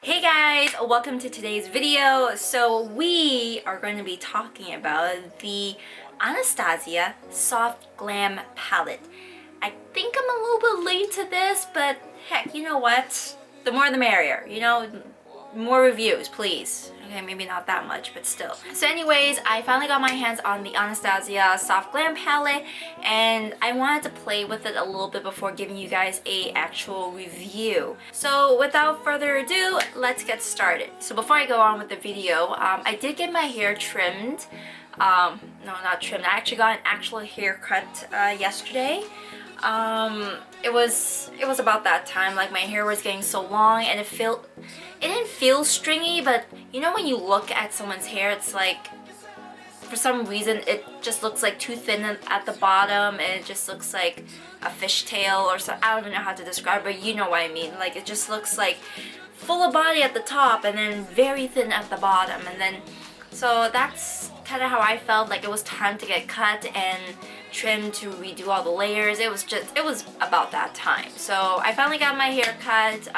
Hey guys, welcome to today's video. So we are going to be talking about the Anastasia Soft Glam palette. I think I'm a little bit late to this, but heck, you know what? The more the merrier, you know? More reviews, please. Okay, maybe not that much, but still. So anyways, I finally got my hands on the Anastasia Soft Glam palette, and I wanted to play with it a little bit before giving you guys a actual review. So without further ado, let's get started. So before I go on with the video, I did get my hair trimmed. No, not trimmed. I actually got an actual haircut yesterday. It was about that time. Like, my hair was getting so long and it didn't feel stringy, but you know when you look at someone's hair, it's like, for some reason it just looks like too thin at the bottom, and it just looks like a fishtail or so. I don't even know how to describe it, but you know what I mean. Like, it just looks like full of body at the top and then very thin at the bottom, and then so that's kind of how I felt. Like, it was time to get cut and trimmed to redo all the layers. It was about that time. So I finally got my hair cut.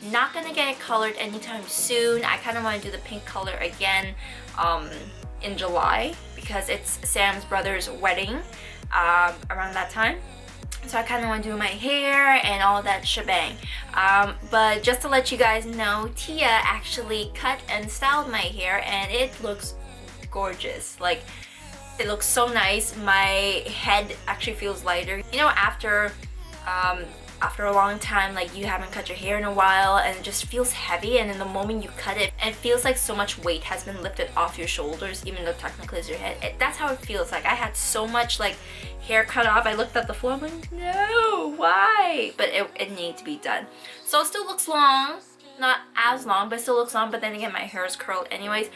Not gonna get it colored anytime soon. I kind of want to do the pink color again in July because it's Sam's brother's wedding around that time. So I kind of want to do my hair and all that shebang. But just to let you guys know, Tia actually cut and styled my hair, and it looks gorgeous. Like, it looks so nice. My head actually feels lighter. You know, after a long time, like, you haven't cut your hair in a while and it just feels heavy, and in the moment you cut it, it feels like so much weight has been lifted off your shoulders, even though technically it's your head. That's how it feels. Like, I had so much like hair cut off. I looked at the floor, I'm like, no, why? But it needed to be done. So it still looks long, not as long, but it still looks long. But then again, my hair is curled anyways.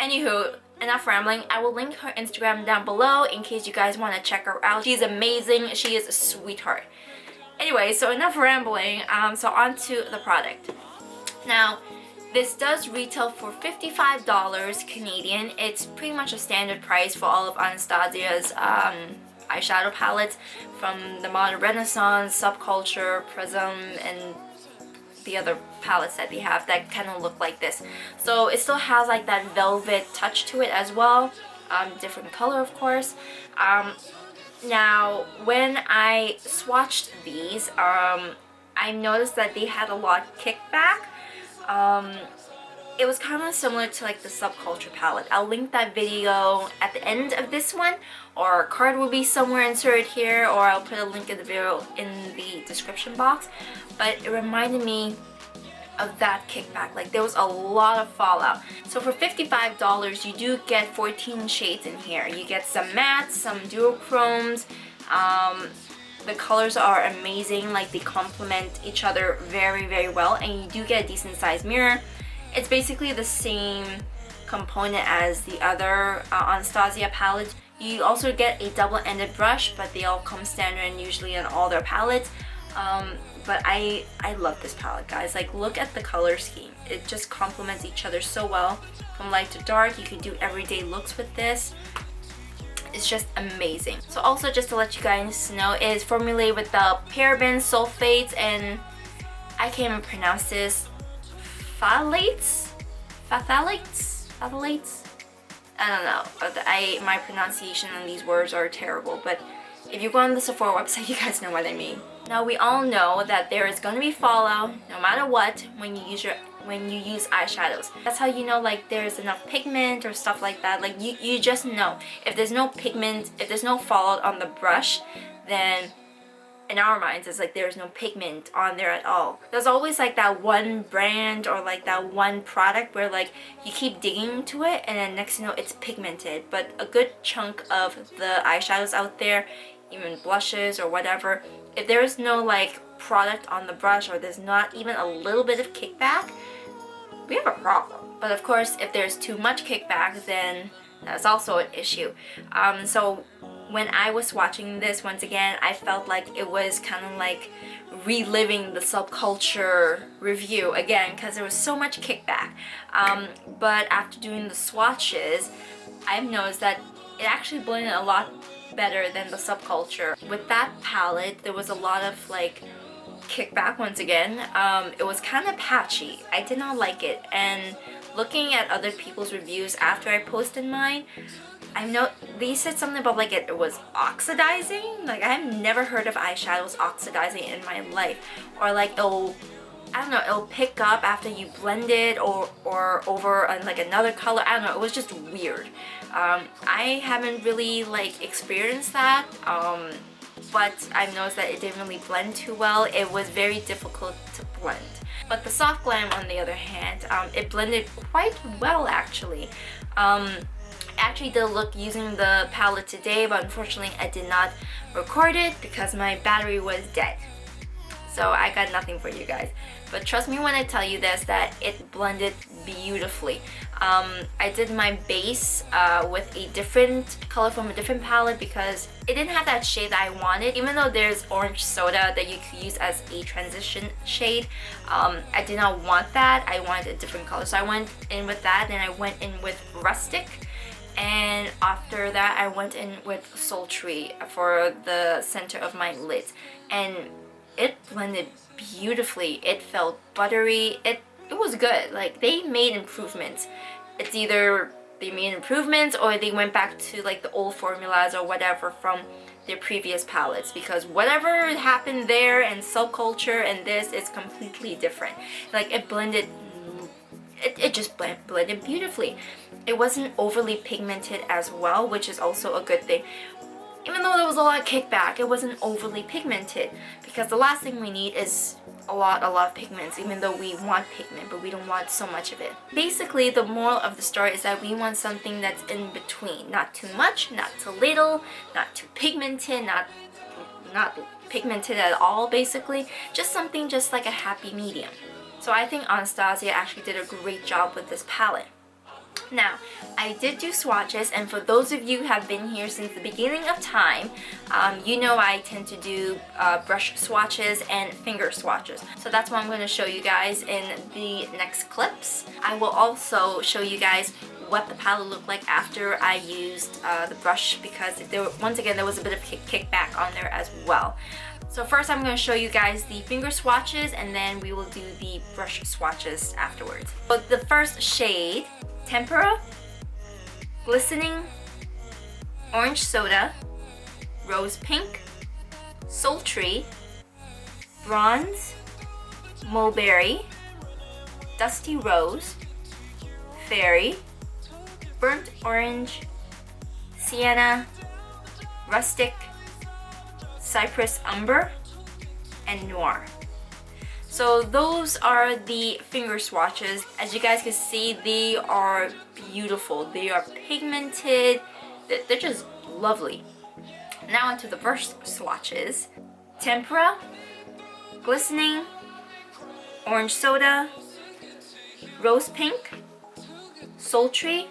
Anywho, enough rambling. I will link her Instagram down below in case you guys want to check her out. She's amazing. She is a sweetheart. Anyway, so enough rambling. So on to the product. Now, this does retail for $55 Canadian. It's pretty much a standard price for all of Anastasia's eyeshadow palettes, from the Modern Renaissance, Subculture, Prism, and the other palettes that they have that kind of look like this. So it still has like that velvet touch to it as well. Different color, of course. Now, when I swatched these, I noticed that they had a lot of kickback. It was kind of similar to like the Subculture palette. I'll link that video at the end of this one, or a card will be somewhere inserted here, or I'll put a link in the video in the description box. But it reminded me of that kickback. Like, there was a lot of fallout. So for $55, you do get 14 shades in here. You get some mattes, some duochromes. The colors are amazing. Like, they complement each other very, very well, and you do get a decent sized mirror. It's basically the same component as the other Anastasia palettes. You also get a double-ended brush, but they all come standard and usually in all their palettes. But I love this palette, guys. Like, look at the color scheme. It just complements each other so well. From light to dark, you can do everyday looks with this. It's just amazing. So also, just to let you guys know, it is formulated with the parabens, sulfates, and I can't even pronounce this. Phthalates? I don't know. My pronunciation on these words are terrible, but if you go on the Sephora website, you guys know what I mean. Now, we all know that there is going to be fallout no matter what when you use eyeshadows. That's how you know, like, there's enough pigment or stuff like that. Like, you just know. If there's no pigment, if there's no fallout on the brush, then in our minds it's like there's no pigment on there at all. There's always like that one brand or like that one product where like you keep digging into it and then next thing you know it's pigmented. But a good chunk of the eyeshadows out there, even blushes or whatever, if there is no like product on the brush, or there's not even a little bit of kickback, we have a problem. But of course, if there's too much kickback, then that's also an issue. So when I was watching this, once again, I felt like it was kind of like reliving the Subculture review again, because there was so much kickback. But after doing the swatches, I've noticed that it actually blended a lot better than the Subculture. With that palette, there was a lot of like kickback once again. It was kind of patchy. I did not like it, and looking at other people's reviews after I posted mine, I know they said something about like it was oxidizing. Like, I've never heard of eyeshadows oxidizing in my life, or like I don't know, it'll pick up after you blend it or over like another color. I don't know, it was just weird. I haven't really like experienced that, but I've noticed that it didn't really blend too well. It was very difficult to blend. But the Soft Glam, on the other hand, it blended quite well actually. I actually did look using the palette today, but unfortunately I did not record it because my battery was dead. So I got nothing for you guys. But trust me when I tell you this, that it blended beautifully. I did my base with a different color from a different palette because it didn't have that shade that I wanted. Even though there's orange soda that you could use as a transition shade, I did not want that. I wanted a different color. So I went in with that, and I went in with Rustic. And after that, I went in with Sultry for the center of my lid. And it blended beautifully. It felt buttery. It was good. Like, they made improvements. It's either they made improvements or they went back to like the old formulas or whatever from their previous palettes, because whatever happened there and subculture and this is completely different. Like, it blended, it just blended beautifully. It wasn't overly pigmented as well, which is also a good thing. Even though there was a lot of kickback, it wasn't overly pigmented, because the last thing we need is a lot of pigments, even though we want pigment, but we don't want so much of it. Basically, the moral of the story is that we want something that's in between. Not too much, not too little, not too pigmented, not pigmented at all, basically. Just something just like a happy medium. So I think Anastasia actually did a great job with this palette. Now, I did do swatches, and for those of you who have been here since the beginning of time, you know I tend to do brush swatches and finger swatches. So that's what I'm going to show you guys in the next clips. I will also show you guys what the palette looked like after I used the brush, because once again, there was a bit of kickback on there as well. So first I'm going to show you guys the finger swatches, and then we will do the brush swatches afterwards. But the first shade, Tempera, Glistening, Orange Soda, Rose Pink, Sultry, Bronze, Mulberry, Dusty Rose, Fairy, Burnt Orange, Sienna, Rustic, Cypress Umber, and Noir. So those are the finger swatches. As you guys can see, they are beautiful. They are pigmented. They're just lovely. Now onto the brush swatches. Tempera, Glistening, Orange Soda, Rose Pink, Sultry,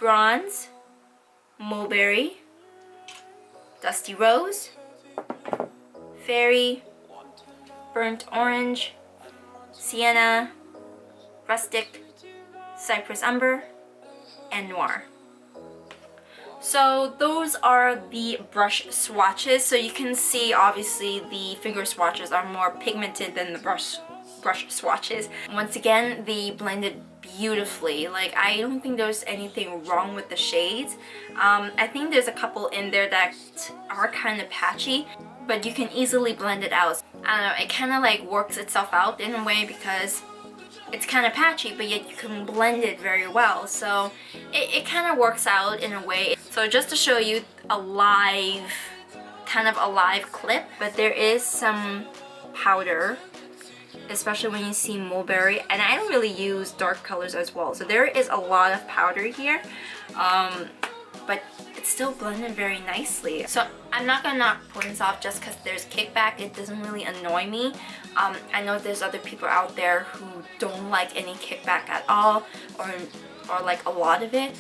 Bronze, Mulberry, Dusty Rose, Fairy, Burnt Orange, Sienna, Rustic, Cypress Umber, and Noir. So those are the brush swatches. So you can see obviously the finger swatches are more pigmented than the brush swatches. Once again, they blended beautifully. Like, I don't think there's anything wrong with the shades. I think there's a couple in there that are kind of patchy, but you can easily blend it out. I don't know, it kind of like works itself out in a way, because it's kind of patchy, but yet you can blend it very well. So it kind of works out in a way. So just to show you a live clip, but there is some powder, especially when you see Mulberry, and I don't really use dark colors as well. So there is a lot of powder here, but it's still blended very nicely. So I'm not gonna knock points off just because there's kickback. It doesn't really annoy me. I know there's other people out there who don't like any kickback at all, or like a lot of it.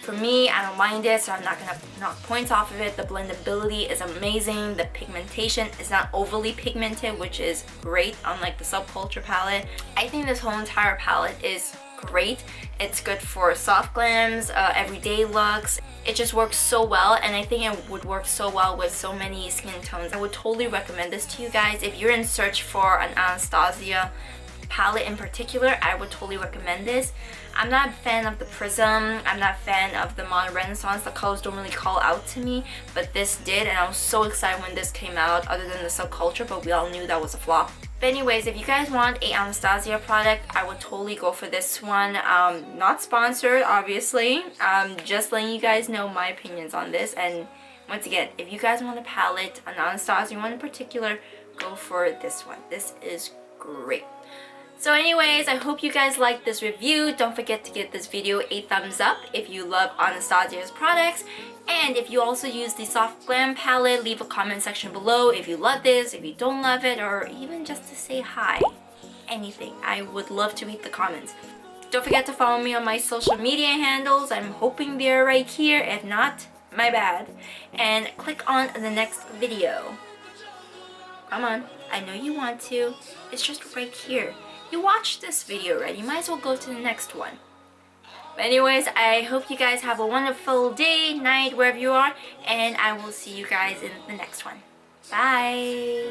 For me, I don't mind it, so I'm not gonna knock points off of it. The blendability is amazing. The pigmentation is not overly pigmented, which is great, unlike the Subculture palette. I think this whole entire palette is great. It's good for soft glams, everyday looks. It just works so well, and I think it would work so well with so many skin tones. I would totally recommend this to you guys. If you're in search for an Anastasia palette in particular, I would totally recommend this. I'm not a fan of the Prism, I'm not a fan of the Modern Renaissance. The colors don't really call out to me, but this did, and I was so excited when this came out, other than the Subculture, but we all knew that was a flop. But anyways, if you guys want a Anastasia product, I would totally go for this one. Not sponsored, obviously. Just letting you guys know my opinions on this. And once again, if you guys want a palette, an Anastasia one in particular, go for this one. This is great. So anyways, I hope you guys liked this review. Don't forget to give this video a thumbs up if you love Anastasia's products. And if you also use the Soft Glam palette, leave a comment section below if you love this, if you don't love it, or even just to say hi. Anything. I would love to read the comments. Don't forget to follow me on my social media handles. I'm hoping they're right here. If not, my bad. And click on the next video. Come on. I know you want to. It's just right here. You watched this video already. You might as well go to the next one. But anyways, I hope you guys have a wonderful day, night, wherever you are, and I will see you guys in the next one. Bye!